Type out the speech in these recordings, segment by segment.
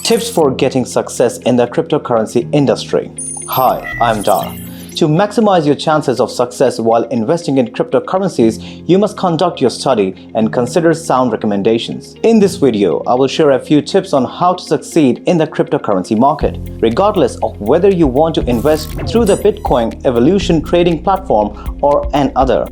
Tips for getting success in the cryptocurrency industry. Hi, I'm Dar. To maximize your chances of success while investing in cryptocurrencies, you must conduct your study and consider sound recommendations. In this video, I will share a few tips on how to succeed in the cryptocurrency market, regardless of whether you want to invest through the Bitcoin Evolution trading platform or another.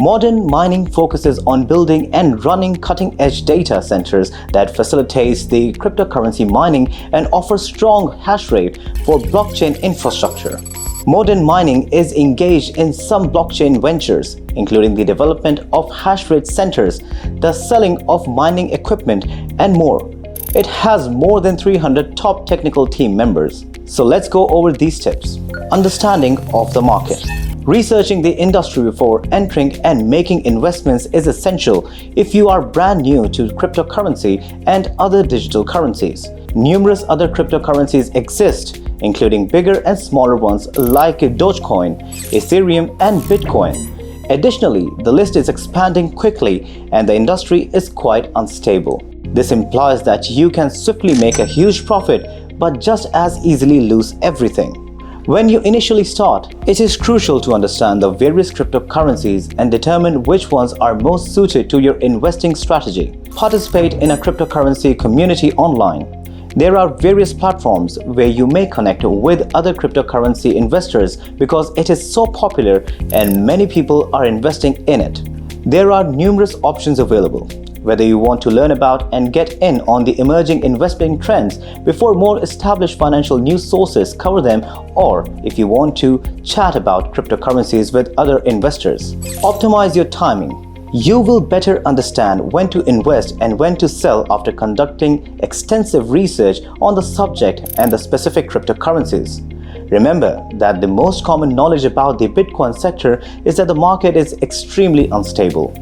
Modern mining focuses on building and running cutting-edge data centers that facilitates the cryptocurrency mining and offers strong hash rate for blockchain infrastructure. Modern mining is engaged in some blockchain ventures, including the development of hash rate centers, the selling of mining equipment, and more. It has more than 300 top technical team members. So let's go over these tips. Understanding of the market. Researching the industry before entering and making investments is essential if you are brand new to cryptocurrency and other digital currencies. Numerous other cryptocurrencies exist, including bigger and smaller ones like Dogecoin, Ethereum, and Bitcoin. Additionally, the list is expanding quickly and the industry is quite unstable. This implies that you can swiftly make a huge profit but just as easily lose everything. When you initially start, it is crucial to understand the various cryptocurrencies and determine which ones are most suited to your investing strategy. Participate in a cryptocurrency community online. There are various platforms where you may connect with other cryptocurrency investors because it is so popular and many people are investing in it. There are numerous options available. Whether you want to learn about and get in on the emerging investing trends before more established financial news sources cover them, or if you want to chat about cryptocurrencies with other investors. Optimize your timing. You will better understand when to invest and when to sell after conducting extensive research on the subject and the specific cryptocurrencies. Remember that the most common knowledge about the Bitcoin sector is that the market is extremely unstable.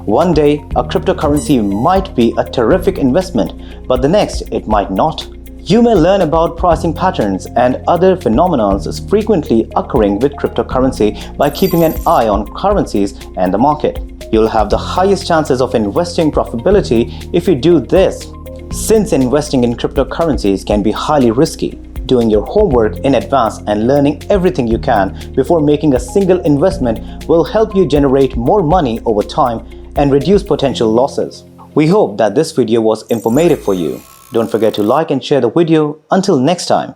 One day, a cryptocurrency might be a terrific investment, but the next, it might not. You may learn about pricing patterns and other phenomena frequently occurring with cryptocurrency by keeping an eye on currencies and the market. You'll have the highest chances of investing profitability if you do this. Since investing in cryptocurrencies can be highly risky, doing your homework in advance and learning everything you can before making a single investment will help you generate more money over time and reduce potential losses. We hope that this video was informative for you. Don't forget to like and share the video. Until next time,